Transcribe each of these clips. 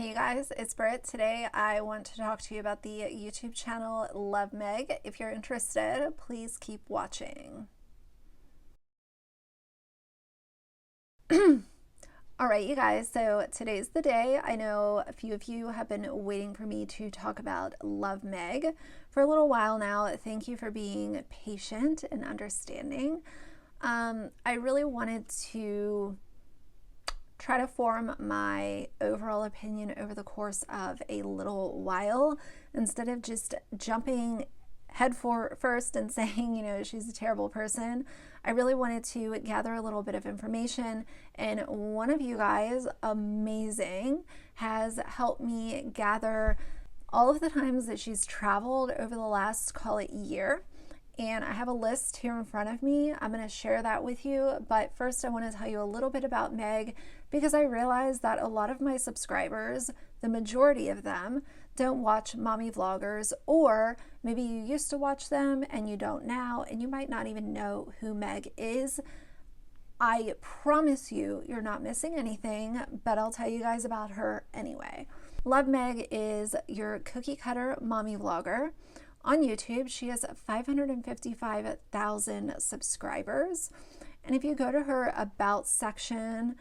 Hey you guys, it's Britt. Today I want to talk to you about the YouTube channel Love Meg. If you're interested, please keep watching. Alright you guys, so today's the day. I know a few of you have been waiting for me to talk about Love Meg for a little while now. Thank you for being patient and understanding. I really wanted to try to form my overall opinion over the course of a little while instead of just jumping head first and saying, you know, she's a terrible person. I really wanted to gather a little bit of information, and one of you guys, amazing, has helped me gather all of the times that she's traveled over the last, call it, year. And I have a list here in front of me. I'm going to share that with you. But first, I want to tell you a little bit about Meg, because I realize that a lot of my subscribers, the majority of them, don't watch mommy vloggers, or maybe you used to watch them and you don't now, and you might not even know who Meg is. I promise you, you're not missing anything, but I'll tell you guys about her anyway. Love Meg is your cookie cutter mommy vlogger. On YouTube, she has 555,000 subscribers. And if you go to her About section,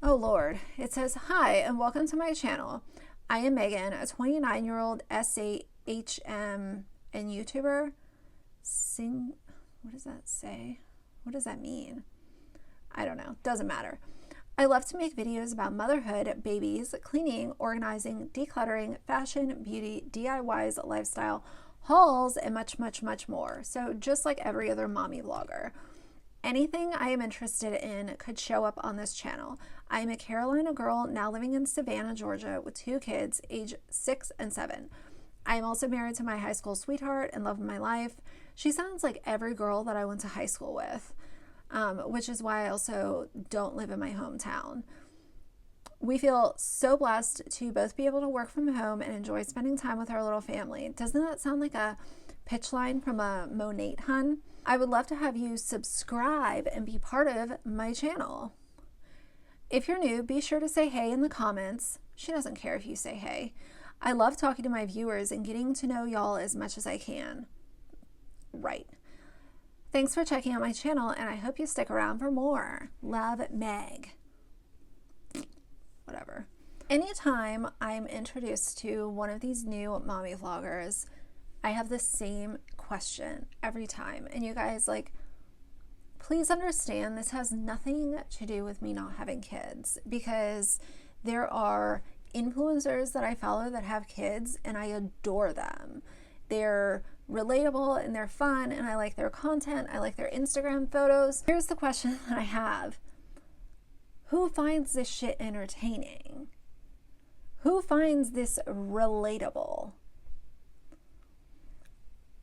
oh Lord, it says, "Hi, and welcome to my channel. I am Megan, a 29-year-old SAHM and YouTuber." What does that say? What does that mean? I don't know. Doesn't matter. I love to make videos about motherhood, babies, cleaning, organizing, decluttering, fashion, beauty, DIYs, lifestyle, hauls, and much, much, much more. So just like every other mommy vlogger, anything I am interested in could show up on this channel. I am a Carolina girl now living in Savannah, Georgia with 2 kids, age 6 and 7. I am also married to my high school sweetheart and love of my life. She sounds like every girl that I went to high school with, which is why I also don't live in my hometown. We feel so blessed to both be able to work from home and enjoy spending time with our little family. Doesn't that sound like a pitch line from a Monate hun? I would love to have you subscribe and be part of my channel. If you're new, be sure to say hey in the comments. She doesn't care if you say hey. I love talking to my viewers and getting to know y'all as much as I can. Right. Thanks for checking out my channel, and I hope you stick around for more. Love Meg. Whatever. Anytime I'm introduced to one of these new mommy vloggers, I have the same question every time. And you guys, like, please understand this has nothing to do with me not having kids, because there are influencers that I follow that have kids and I adore them. They're relatable and they're fun and I like their content. I like their Instagram photos. Here's the question that I have. Who finds this shit entertaining? Who finds this relatable?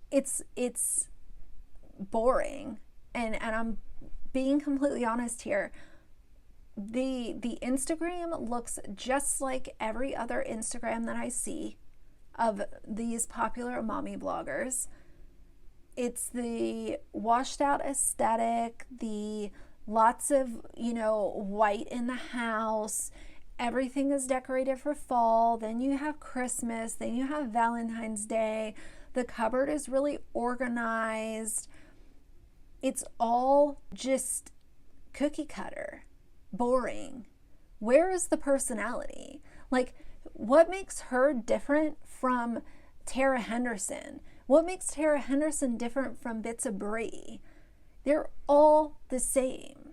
It's boring, and I'm being completely honest here. The Instagram looks just like every other Instagram that I see of these popular mommy bloggers. It's the washed out aesthetic, the lots of, you know, white in the house. Everything is decorated for fall. Then you have Christmas. Then you have Valentine's Day. The cupboard is really organized. It's all just cookie cutter, boring. Where is the personality? Like, what makes her different from Tara Henderson? What makes Tara Henderson different from Bits of Brie? They're all the same.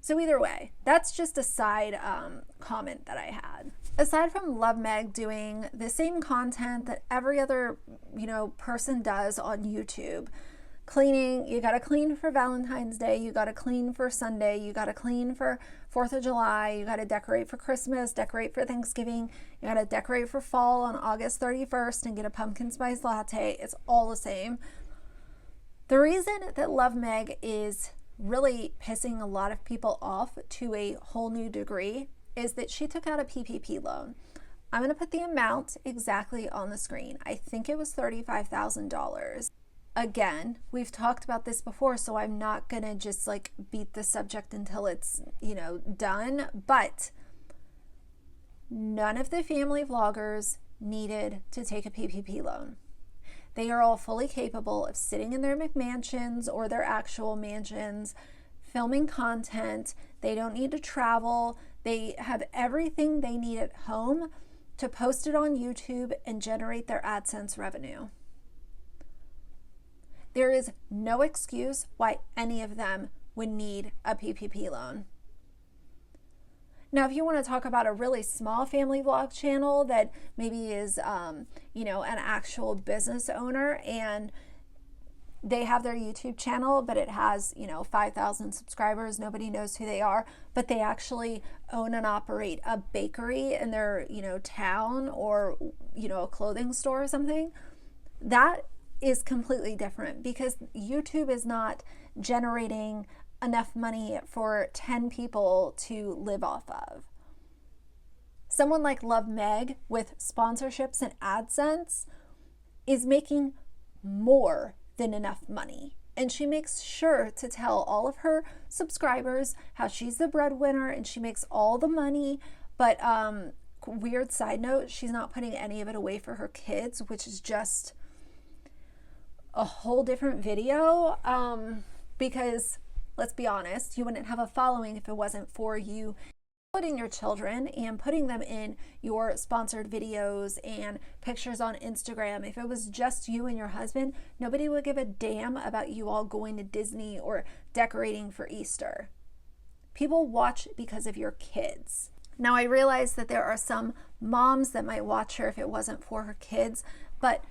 So either way, that's just a side comment that I had. Aside from Love Meg doing the same content that every other, you know, person does on YouTube, cleaning, you gotta clean for Valentine's Day, you gotta clean for Sunday, you gotta clean for 4th of July, you gotta decorate for Christmas, decorate for Thanksgiving, you gotta decorate for fall on August 31st and get a pumpkin spice latte. It's all the same. The reason that Love Meg is really pissing a lot of people off to a whole new degree is that she took out a PPP loan. I'm going to put the amount exactly on the screen. I think it was $35,000. Again, we've talked about this before, so I'm not going to just like beat the subject until it's, you know, done. But none of the family vloggers needed to take a PPP loan. They are all fully capable of sitting in their McMansions or their actual mansions, filming content. They don't need to travel. They have everything they need at home to post it on YouTube and generate their AdSense revenue. There is no excuse why any of them would need a PPP loan. Now, if you want to talk about a really small family vlog channel that maybe is, an actual business owner and they have their YouTube channel, but it has, 5,000 subscribers, nobody knows who they are, but they actually own and operate a bakery in their, town or, a clothing store or something, that is completely different because YouTube is not generating enough money for 10 people to live off of. Someone like Love Meg with sponsorships and AdSense is making more than enough money. And she makes sure to tell all of her subscribers how she's the breadwinner and she makes all the money. But weird side note, she's not putting any of it away for her kids, which is just a whole different video. Because let's be honest, you wouldn't have a following if it wasn't for you putting your children and putting them in your sponsored videos and pictures on Instagram. If it was just you and your husband, nobody would give a damn about you all going to Disney or decorating for Easter. People watch because of your kids. Now, I realize that there are some moms that might watch her if it wasn't for her kids, but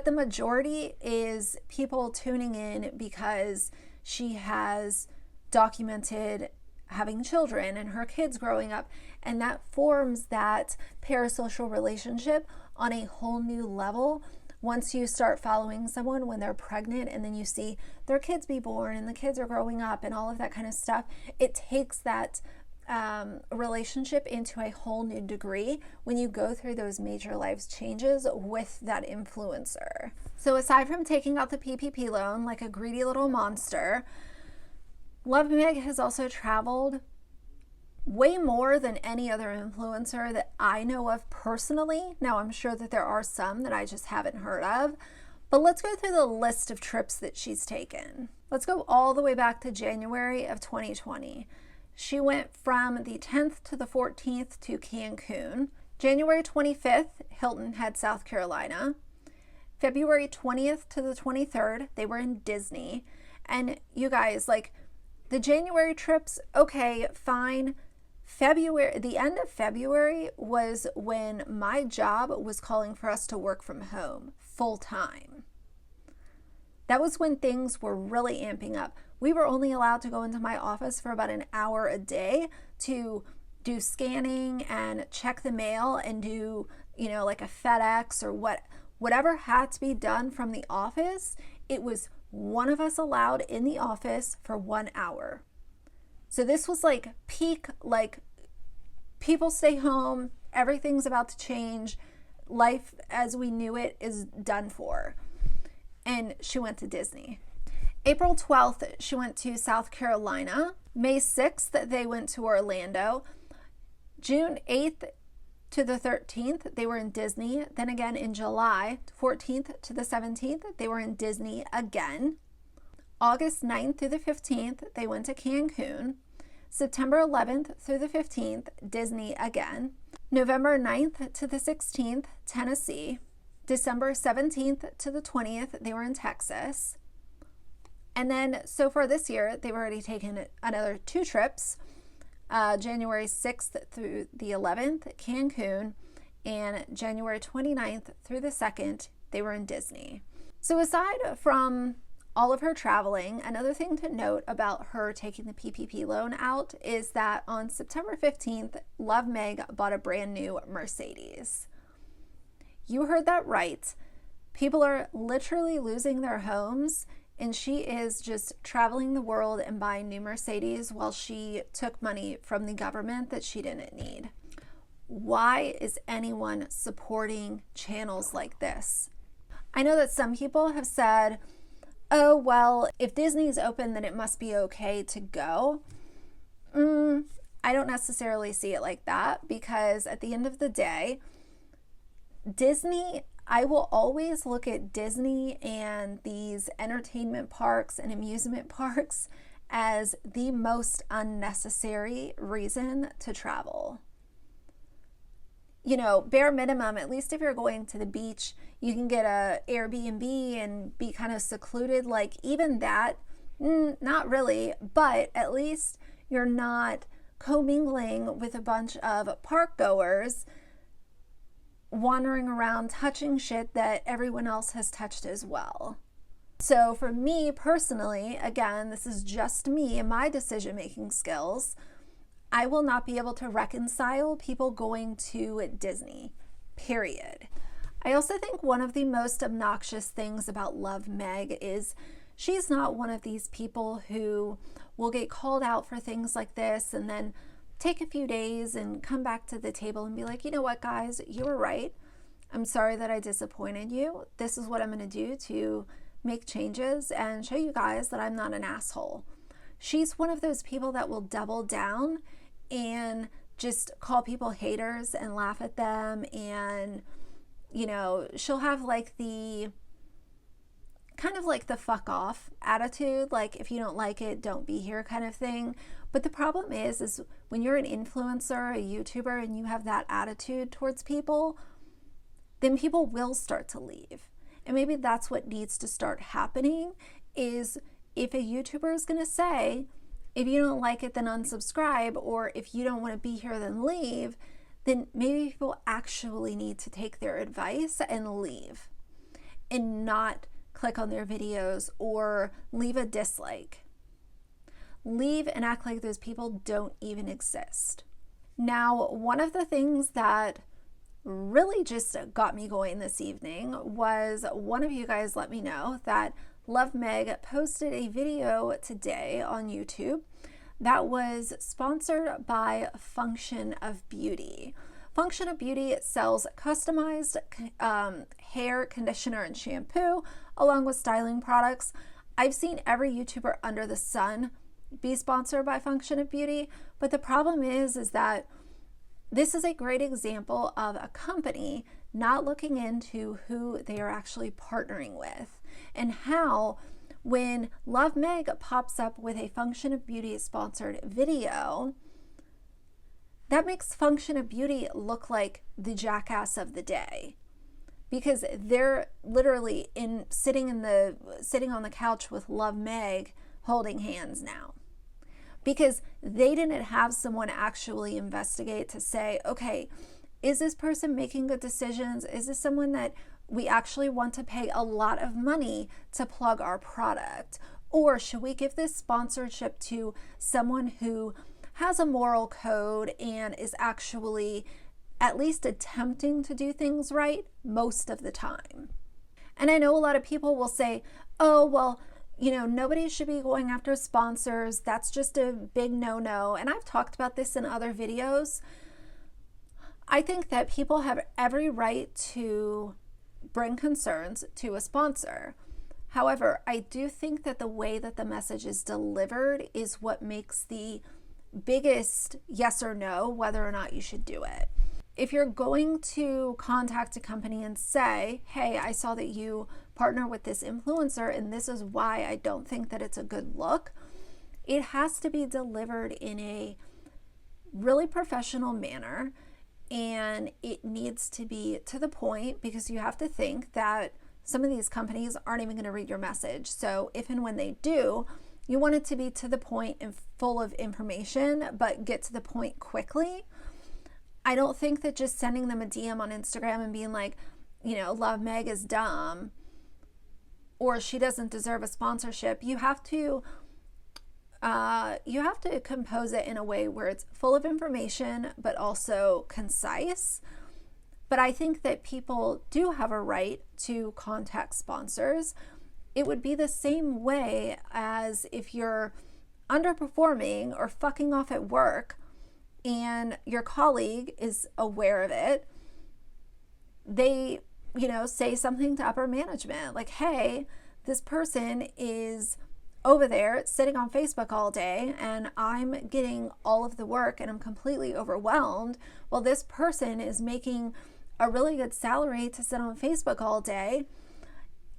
the majority is people tuning in because she has documented having children and her kids growing up, and that forms that parasocial relationship on a whole new level. Once you start following someone when they're pregnant and then you see their kids be born and the kids are growing up and all of that kind of stuff, it takes that relationship into a whole new degree when you go through those major life changes with that influencer. So aside from taking out the PPP loan like a greedy little monster, Love Meg has also traveled way more than any other influencer that I know of personally. Now, I'm sure that there are some that I just haven't heard of, but let's go through the list of trips that she's taken. Let's go all the way back to January of 2020. She went from the 10th to the 14th to Cancun. January 25th, Hilton Head, South Carolina. February 20th to the 23rd, they were in Disney. And you guys, like, the January trips, okay, fine. The end of February was when my job was calling for us to work from home full time. That was when things were really amping up. We were only allowed to go into my office for about an hour a day to do scanning and check the mail and do, like a FedEx or whatever had to be done from the office. It was one of us allowed in the office for 1 hour. So this was like peak, like people stay home, everything's about to change, life as we knew it is done for. And she went to Disney. April 12th, she went to South Carolina. May 6th, they went to Orlando. June 8th to the 13th, they were in Disney. Then again in July 14th to the 17th, they were in Disney again. August 9th through the 15th, they went to Cancun. September 11th through the 15th, Disney again. November 9th to the 16th, Tennessee. December 17th to the 20th, they were in Texas. And then so far this year, they've already taken another 2 trips. January 6th through the 11th, Cancun, and January 29th through the 2nd, they were in Disney. So aside from all of her traveling, another thing to note about her taking the PPP loan out is that on September 15th, Love Meg bought a brand new Mercedes. You heard that right. People are literally losing their homes, and she is just traveling the world and buying new Mercedes while she took money from the government that she didn't need. Why is anyone supporting channels like this? I know that some people have said, oh, well, if Disney's open, then it must be okay to go. I don't necessarily see it like that, because at the end of the day, Disney, I will always look at Disney and these entertainment parks and amusement parks as the most unnecessary reason to travel. You know, bare minimum, at least if you're going to the beach, you can get a Airbnb and be kind of secluded. Like, even that, not really, but at least you're not commingling with a bunch of park goers wandering around touching shit that everyone else has touched as well. So for me personally, again, this is just me and my decision-making skills, I will not be able to reconcile people going to Disney, period. I also think one of the most obnoxious things about Love Meg is she's not one of these people who will get called out for things like this and then take a few days and come back to the table and be like, you know what, guys, you were right. I'm sorry that I disappointed you. This is what I'm going to do to make changes and show you guys that I'm not an asshole. She's one of those people that will double down and just call people haters and laugh at them. And, you know, she'll have like the kind of like the fuck off attitude, like if you don't like it, don't be here kind of thing. But the problem is when you're an influencer, a YouTuber, and you have that attitude towards people, then people will start to leave. And maybe that's what needs to start happening, is if a YouTuber is going to say, if you don't like it, then unsubscribe, or if you don't want to be here, then leave, then maybe people actually need to take their advice and leave and not click on their videos or leave a dislike. Leave and act like those people don't even exist. Now, one of the things that really just got me going this evening was one of you guys let me know that Love Meg posted a video today on YouTube that was sponsored by Function of Beauty. Function of Beauty sells customized hair conditioner and shampoo along with styling products. I've seen every YouTuber under the sun be sponsored by Function of Beauty, but the problem is that this is a great example of a company not looking into who they are actually partnering with, and how when Love Meg pops up with a Function of Beauty sponsored video, that makes Function of Beauty look like the jackass of the day, because they're literally sitting on the couch with Love Meg holding hands now, because they didn't have someone actually investigate to say, okay, is this person making good decisions? Is this someone that we actually want to pay a lot of money to plug our product? Or should we give this sponsorship to someone who has a moral code and is actually at least attempting to do things right most of the time? And I know a lot of people will say, oh, well, you know, nobody should be going after sponsors. That's just a big no-no. And I've talked about this in other videos. I think that people have every right to bring concerns to a sponsor. However, I do think that the way that the message is delivered is what makes the biggest yes or no whether or not you should do it. If you're going to contact a company and say, hey, I saw that you partner with this influencer and this is why I don't think that it's a good look, it has to be delivered in a really professional manner, and it needs to be to the point, because you have to think that some of these companies aren't even going to read your message. So if and when they do, you want it to be to the point and full of information, but get to the point quickly. I don't think that just sending them a DM on Instagram and being like, you know, Love Meg is dumb or she doesn't deserve a sponsorship. You have to compose it in a way where it's full of information, but also concise. But I think that people do have a right to contact sponsors. It would be the same way as if you're underperforming or fucking off at work and your colleague is aware of it. They, you know, say something to upper management like, hey, this person is over there sitting on Facebook all day and I'm getting all of the work and I'm completely overwhelmed. Well, this person is making a really good salary to sit on Facebook all day.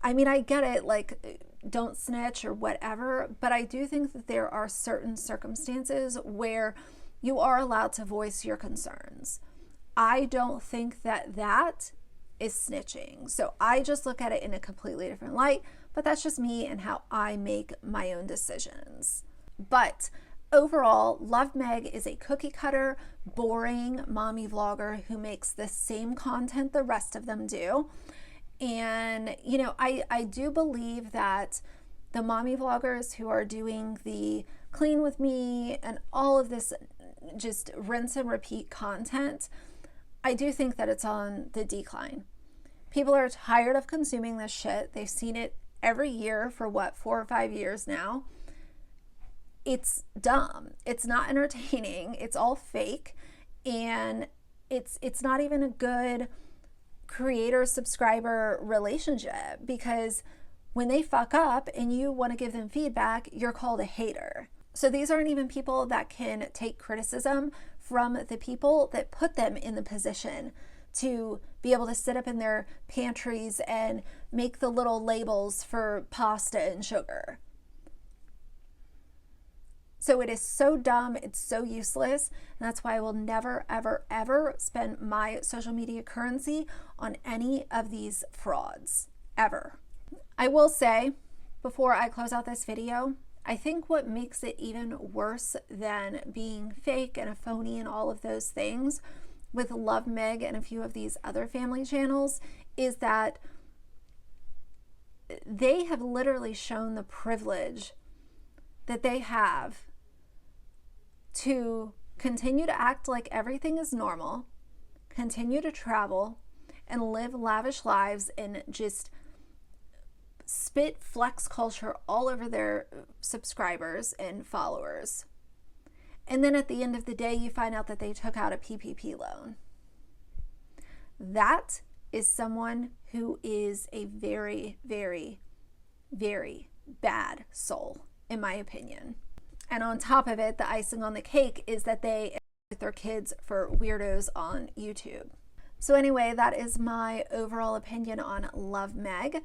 I mean, I get it, like, don't snitch or whatever, but I do think that there are certain circumstances where you are allowed to voice your concerns. I don't think that that is snitching. So I just look at it in a completely different light, but that's just me and how I make my own decisions. But overall, Love Meg is a cookie cutter, boring mommy vlogger who makes the same content the rest of them do. And, you know, I do believe that the mommy vloggers who are doing the clean with me and all of this just rinse and repeat content, I do think that it's on the decline. People are tired of consuming this shit. They've seen it every year for what, 4 or 5 years now. It's dumb. It's not entertaining. It's all fake. And it's not even a good creator subscriber relationship, because when they fuck up and you want to give them feedback, you're called a hater. So these aren't even people that can take criticism from the people that put them in the position to be able to sit up in their pantries and make the little labels for pasta and sugar. So it is so dumb, it's so useless, and that's why I will never, ever, ever spend my social media currency on any of these frauds, ever. I will say, before I close out this video, I think what makes it even worse than being fake and a phony and all of those things with Love Meg and a few of these other family channels is that they have literally shown the privilege that they have to continue to act like everything is normal, continue to travel and live lavish lives and just spit flex culture all over their subscribers and followers. And then at the end of the day, you find out that they took out a PPP loan. That is someone who is a very, very, very bad soul, in my opinion. And on top of it, the icing on the cake is that they exploit their kids for weirdos on YouTube. So anyway, that is my overall opinion on Love Meg.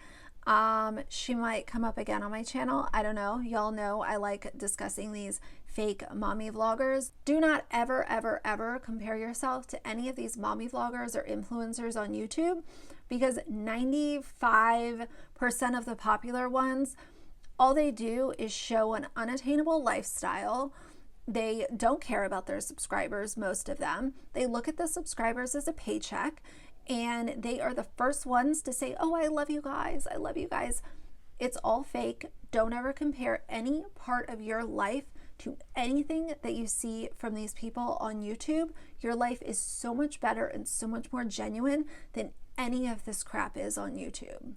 She might come up again on my channel. I don't know. Y'all know I like discussing these fake mommy vloggers. Do not ever, ever, ever compare yourself to any of these mommy vloggers or influencers on YouTube, because 95% of the popular ones, all they do is show an unattainable lifestyle. They don't care about their subscribers, most of them. They look at the subscribers as a paycheck, and they are the first ones to say, oh, I love you guys. I love you guys. It's all fake. Don't ever compare any part of your life to anything that you see from these people on YouTube. Your life is so much better and so much more genuine than any of this crap is on YouTube.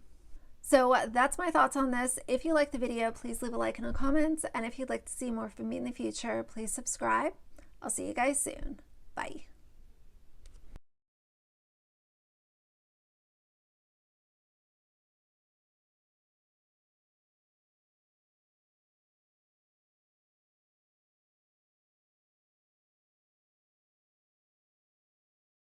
So that's my thoughts on this. If you liked the video, please leave a like and a comment. And if you'd like to see more from me in the future, please subscribe. I'll see you guys soon. Bye.